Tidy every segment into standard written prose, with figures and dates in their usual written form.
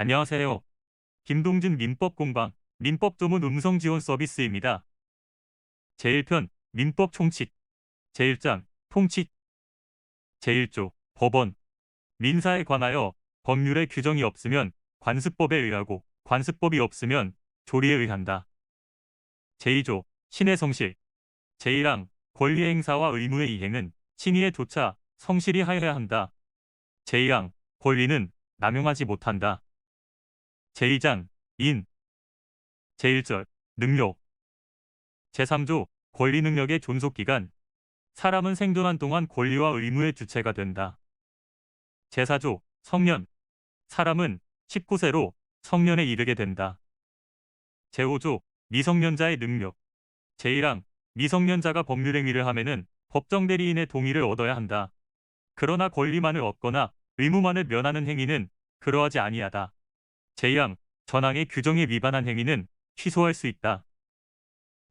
안녕하세요. 김동진 민법 공방, 민법 조문 음성 지원 서비스입니다. 제1편 민법 총칙, 제1장 통칙, 제1조 법원, 민사에 관하여 법률의 규정이 없으면 관습법에 의하고 관습법이 없으면 조리에 의한다. 제2조 신의 성실, 제1항 권리 행사와 의무의 이행은 신의에 조차 성실히 하여야 한다. 제2항 권리는 남용하지 못한다. 제2장 인, 제1절 능력, 제3조 권리 능력의 존속기간, 사람은 생존한 동안 권리와 의무의 주체가 된다. 제4조 성년, 사람은 19세로 성년에 이르게 된다. 제5조 미성년자의 능력, 제1항 미성년자가 법률행위를 하면은 법정대리인의 동의를 얻어야 한다. 그러나 권리만을 얻거나 의무만을 면하는 행위는 그러하지 아니하다. 제2항 전항의 규정에 위반한 행위는 취소할 수 있다.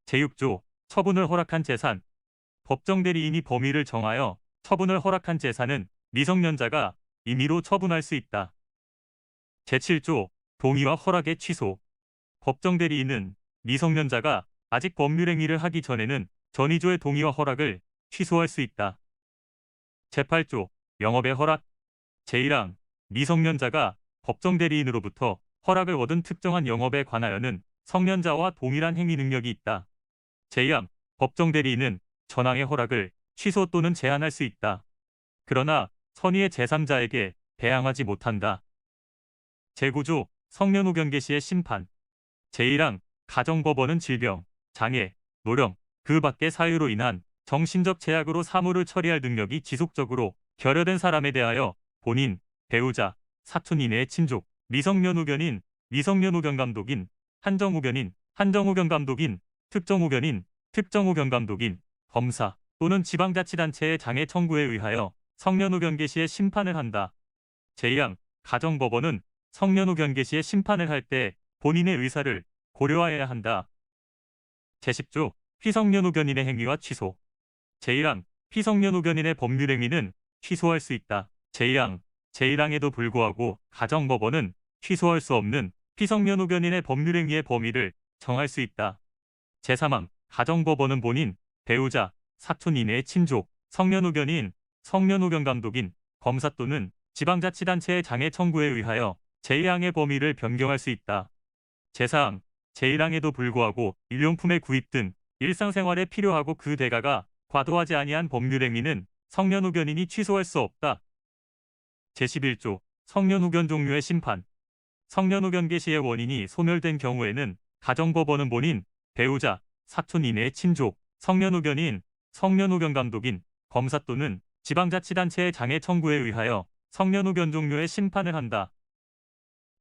제6조 처분을 허락한 재산, 법정대리인이 범위를 정하여 처분을 허락한 재산은 미성년자가 임의로 처분할 수 있다. 제7조 동의와 허락의 취소, 법정대리인은 미성년자가 아직 법률행위를 하기 전에는 전의조의 동의와 허락을 취소할 수 있다. 제8조 영업의 허락, 제1항 미성년자가 법정대리인으로부터 허락을 얻은 특정한 영업에 관하여는 성년자와 동일한 행위 능력이 있다. 제2항 법정대리인은 전항의 허락을 취소 또는 제한할 수 있다. 그러나 선의의 제3자에게 배항하지 못한다. 제9조 성년 후 경계 시의 심판, 제1항 가정법원은 질병, 장애, 노령, 그 밖의 사유로 인한 정신적 제약으로 사무를 처리할 능력이 지속적으로 결여된 사람에 대하여 본인, 배우자, 사촌 이내의 친족, 미성년 후견인, 미성년 후견 감독인, 한정후견인, 한정후견 감독인, 특정후견인, 특정후견 감독인, 검사 또는 지방자치단체의 장애 청구에 의하여 성년 후 경계 시에 심판을 한다. 제2항 가정법원은 성년 후 경계 시에 심판을 할 때 본인의 의사를 고려하여야 한다. 제10조 피성년 후견인의 행위와 취소, 제1항 피성년 후견인의 법률행위는 취소할 수 있다. 제2항 제1항에도 불구하고 가정법원은 취소할 수 없는 피성년 후견인의 법률행위의 범위를 정할 수 있다. 제3항 가정법원은 본인, 배우자, 사촌 이내의 친족, 성년 후견인, 성년 후견 감독인, 검사 또는 지방자치단체의 장애 청구에 의하여 제2항의 범위를 변경할 수 있다. 제4항 제1항에도 불구하고 일용품의 구입 등 일상생활에 필요하고 그 대가가 과도하지 아니한 법률행위는 성년 후견인이 취소할 수 없다. 제11조 성년 후견 종류의 심판, 성년 후견 개시의 원인이 소멸된 경우에는 가정법원은 본인, 배우자, 사촌 이내의 친족, 성년 후견인, 성년 후견 감독인, 검사 또는 지방자치단체의 장애 청구에 의하여 성년 후견 종류의 심판을 한다.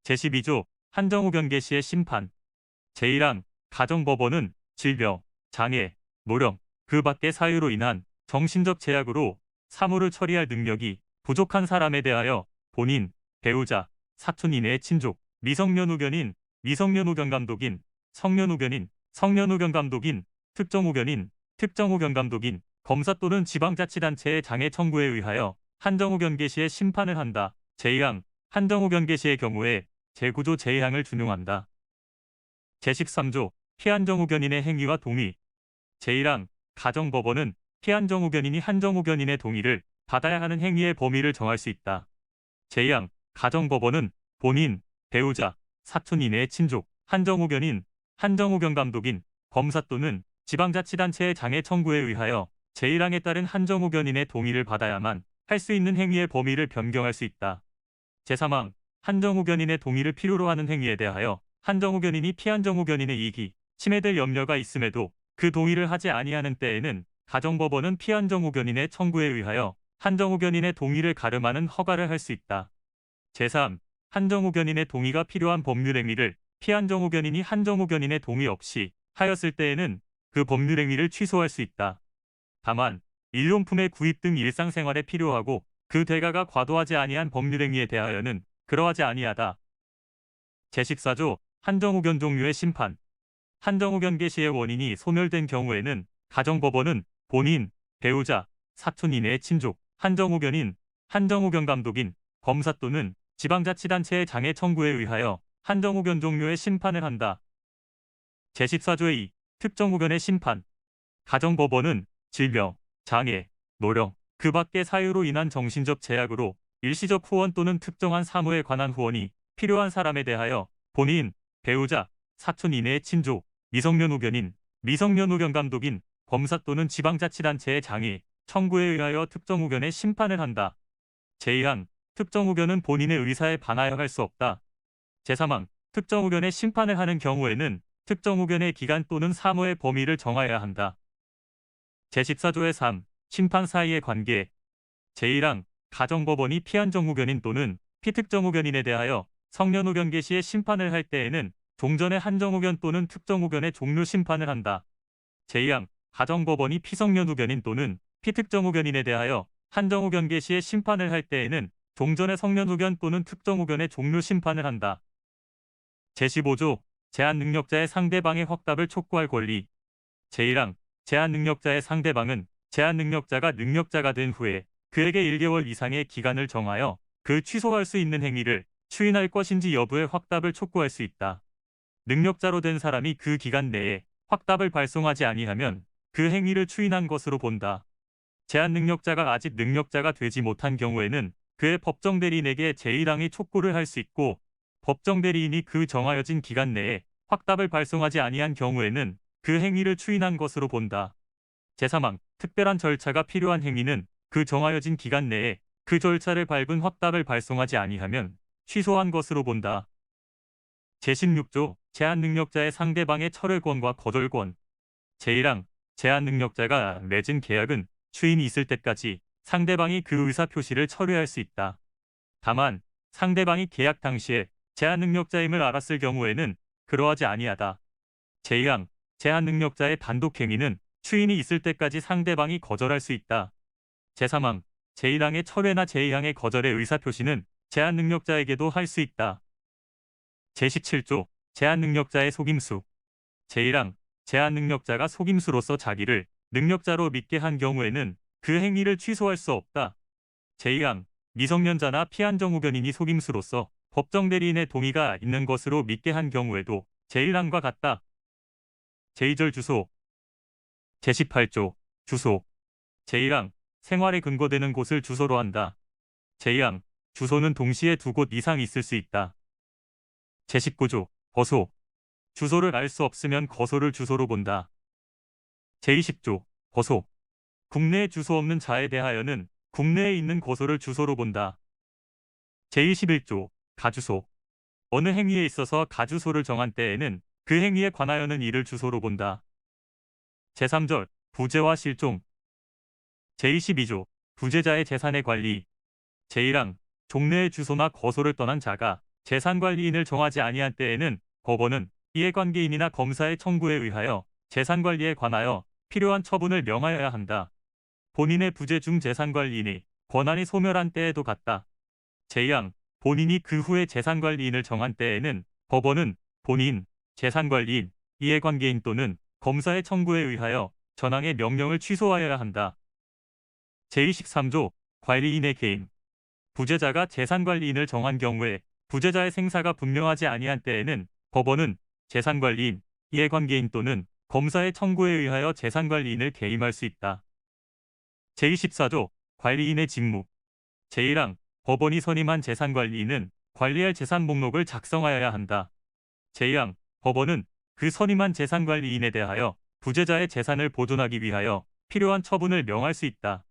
제12조 한정 후견 개시의 심판, 제1항 가정법원은 질병, 장애, 노령, 그 밖의 사유로 인한 정신적 제약으로 사무를 처리할 능력이 부족한 사람에 대하여 본인, 배우자, 사촌 이내의 친족, 미성년 후견인, 미성년 후견 감독인, 성년 후견인, 성년 후견 감독인, 특정 후견인, 특정 후견 감독인, 검사 또는 지방자치단체의 장애 청구에 의하여 한정 후견 개시의 심판을 한다. 제2항 한정 후견 개시의 경우에 제9조 제2항을 준용한다. 제13조 피한정 후견인의 행위와 동의, 제1항 가정법원은 피한정 후견인이 한정 후견인의 동의를 받아야 하는 행위의 범위를 정할 수 있다. 제2항 가정법원은 본인, 배우자, 사촌 이내의 친족, 한정 후견인, 한정 후견 감독인, 검사 또는 지방자치단체의 장애 청구에 의하여 제1항에 따른 한정 후견인의 동의를 받아야만 할 수 있는 행위의 범위를 변경할 수 있다. 제3항 한정 후견인의 동의를 필요로 하는 행위에 대하여 한정 후견인이 피한정 후견인의 이익이 침해될 염려가 있음에도 그 동의를 하지 아니하는 때에는 가정법원은 피한정 후견인의 청구에 의하여 한정 후견인의 동의를 가름하는 허가를 할 수 있다. 제3. 한정 후견인의 동의가 필요한 법률행위를 피한정 후견인이 한정 후견인의 동의 없이 하였을 때에는 그 법률행위를 취소할 수 있다. 다만 일용품의 구입 등 일상생활에 필요하고 그 대가가 과도하지 아니한 법률행위에 대하여는 그러하지 아니하다. 제14조 한정후견 종류의 심판, 한정후견 개시의 원인이 소멸된 경우에는 가정법원은 본인, 배우자, 사촌 이내의 친족, 한정후견인, 한정후견 감독인, 검사 또는 지방자치단체의 장애 청구에 의하여 한정후견 종료의 심판을 한다. 제14조의 2. 특정후견의 심판. 가정법원은 질병, 장애, 노령, 그 밖의 사유로 인한 정신적 제약으로 일시적 후원 또는 특정한 사무에 관한 후원이 필요한 사람에 대하여 본인, 배우자, 사촌 이내의 친족, 미성년 후견인, 미성년 후견 감독인, 검사 또는 지방자치단체의 장애, 청구에 의하여 특정 후견의 심판을 한다. 제2항, 특정 후견은 본인의 의사에 반하여 할 수 없다. 제3항, 특정 후견의 심판을 하는 경우에는 특정 후견의 기간 또는 사무의 범위를 정하여야 한다. 제14조의 3. 심판 사이의 관계. 제1항, 가정법원이 피한정 후견인 또는 피특정 후견인에 대하여 성년 후견 개시의 심판을 할 때에는 종전의 한정 후견 또는 특정 후견의 종료 심판을 한다. 제2항, 가정법원이 피성년 후견인 또는 피특정 후견인에 대하여 한정 후견 개시의 심판을 할 때에는 종전의 성년 후견 또는 특정 후견의 종료 심판을 한다. 제15조, 제한 능력자의 상대방의 확답을 촉구할 권리. 제1항, 제한 능력자의 상대방은 제한 능력자가 능력자가 된 후에 그에게 1개월 이상의 기간을 정하여 그 취소할 수 있는 행위를 추인할 것인지 여부의 확답을 촉구할 수 있다. 능력자로 된 사람이 그 기간 내에 확답을 발송하지 아니하면 그 행위를 추인한 것으로 본다. 제한 능력자가 아직 능력자가 되지 못한 경우에는 그의 법정 대리인에게 제1항의 촉구를 할 수 있고, 법정 대리인이 그 정하여진 기간 내에 확답을 발송하지 아니한 경우에는 그 행위를 추인한 것으로 본다. 제3항, 특별한 절차가 필요한 행위는 그 정하여진 기간 내에 그 절차를 밟은 확답을 발송하지 아니하면 취소한 것으로 본다. 제16조, 제한 능력자의 상대방의 철회권과 거절권. 제1항, 제한 능력자가 맺은 계약은 추인이 있을 때까지 상대방이 그 의사표시를 철회할 수 있다. 다만 상대방이 계약 당시에 제한 능력자임을 알았을 경우에는 그러하지 아니하다. 제2항, 제한 능력자의 단독 행위는 추인이 있을 때까지 상대방이 거절할 수 있다. 제3항, 제1항의 철회나 제2항의 거절의 의사표시는 제한 능력자에게도 할 수 있다. 제17조, 제한 능력자의 속임수. 제1항, 제한 능력자가 속임수로서 자기를 능력자로 믿게 한 경우에는 그 행위를 취소할 수 없다. 제2항, 미성년자나 피한정 후견인이 속임수로서 법정 대리인의 동의가 있는 것으로 믿게 한 경우에도 제1항과 같다. 제2절 주소. 제18조, 주소. 제1항, 생활에 근거되는 곳을 주소로 한다. 제2항, 주소는 동시에 두 곳 이상 있을 수 있다. 제19조, 거소. 주소를 알 수 없으면 거소를 주소로 본다. 제20조, 거소. 국내에 주소 없는 자에 대하여는 국내에 있는 거소를 주소로 본다. 제21조, 가주소. 어느 행위에 있어서 가주소를 정한 때에는 그 행위에 관하여는 이를 주소로 본다. 제3절, 부재와 실종. 제22조, 부재자의 재산의 관리. 제1항, 종래의 주소나 거소를 떠난 자가 재산관리인을 정하지 아니한 때에는 법원은 이해관계인이나 검사의 청구에 의하여 재산관리에 관하여 필요한 처분을 명하여야 한다. 본인의 부재 중 재산관리인이 권한이 소멸한 때에도 같다. 제2항, 본인이 그 후에 재산관리인을 정한 때에는 법원은 본인, 재산관리인, 이해관계인 또는 검사의 청구에 의하여 전항의 명령을 취소하여야 한다. 제23조, 관리인의 개임. 부재자가 재산관리인을 정한 경우에 부재자의 생사가 분명하지 아니한 때에는 법원은 재산관리인, 이해관계인 또는 검사의 청구에 의하여 재산관리인을 개임할 수 있다. 제24조, 관리인의 직무. 제1항, 법원이 선임한 재산관리인은 관리할 재산 목록을 작성하여야 한다. 제2항, 법원은 그 선임한 재산관리인에 대하여 부재자의 재산을 보존하기 위하여 필요한 처분을 명할 수 있다.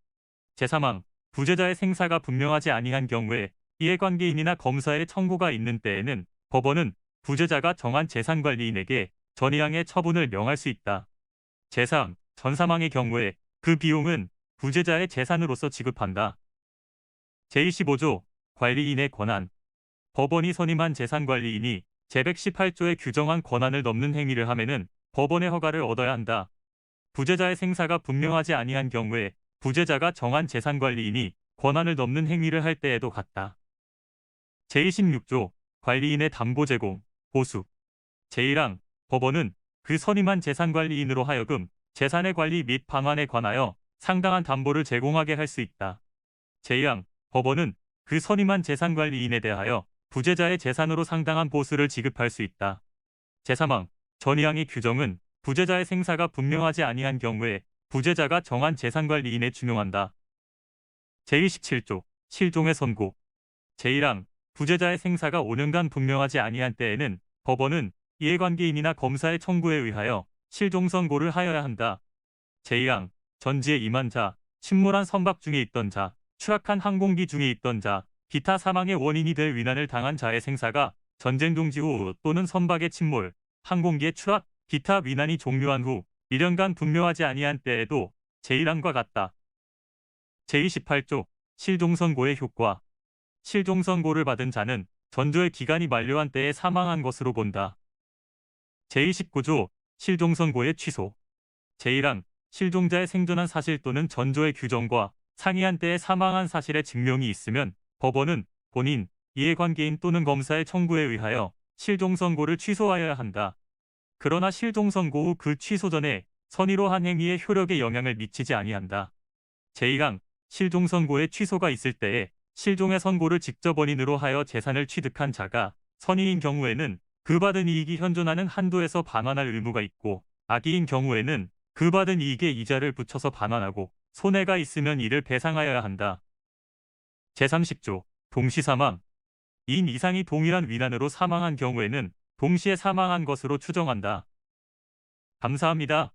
제3항, 부재자의 생사가 분명하지 아니한 경우에 이해관계인이나 검사의 청구가 있는 때에는 법원은 부재자가 정한 재산관리인에게 전이항의 처분을 명할 수 있다. 제3항, 전사망의 경우에 그 비용은 부재자의 재산으로서 지급한다. 제25조, 관리인의 권한. 법원이 선임한 재산관리인이 제118조에 규정한 권한을 넘는 행위를 하면은 법원의 허가를 얻어야 한다. 부재자의 생사가 분명하지 아니한 경우에 부재자가 정한 재산관리인이 권한을 넘는 행위를 할 때에도 같다. 제26조, 관리인의 담보 제공, 보수. 제1항, 법원은 그 선임한 재산관리인으로 하여금 재산의 관리 및 방안에 관하여 상당한 담보를 제공하게 할 수 있다. 제2항, 법원은 그 선임한 재산관리인에 대하여 부재자의 재산으로 상당한 보수를 지급할 수 있다. 제3항 전이항의 규정은 부재자의 생사가 분명하지 아니한 경우에 부재자가 정한 재산관리인에 준용한다. 제27조 실종의 선고 제1항 부재자의 생사가 5년간 분명하지 아니한 때에는 법원은 이해관계인이나 검사의 청구에 의하여 실종선고를 하여야 한다. 제2항 전지에 임한 자, 침몰한 선박 중에 있던 자, 추락한 항공기 중에 있던 자, 기타 사망의 원인이 될 위난을 당한 자의 생사가 전쟁 종지 후 또는 선박의 침몰, 항공기의 추락, 기타 위난이 종료한 후 1년간 분명하지 아니한 때에도 제1항과 같다. 제28조 실종선고의 효과 실종선고를 받은 자는 전조의 기간이 만료한 때에 사망한 것으로 본다. 제29조 실종선고의 취소 제1항 실종자의 생존한 사실 또는 전조의 규정과 상이한 때에 사망한 사실의 증명이 있으면 법원은 본인, 이해관계인 또는 검사의 청구에 의하여 실종선고를 취소하여야 한다. 그러나 실종선고 후 그 취소 전에 선의로 한 행위의 효력에 영향을 미치지 아니한다. 제1항 실종선고의 취소가 있을 때에 실종의 선고를 직접 원인으로 하여 재산을 취득한 자가 선의인 경우에는 그 받은 이익이 현존하는 한도에서 반환할 의무가 있고 악의인 경우에는 그 받은 이익에 이자를 붙여서 반환하고 손해가 있으면 이를 배상하여야 한다. 제30조 동시사망 2인 이상이 동일한 위난으로 사망한 경우에는 동시에 사망한 것으로 추정한다. 감사합니다.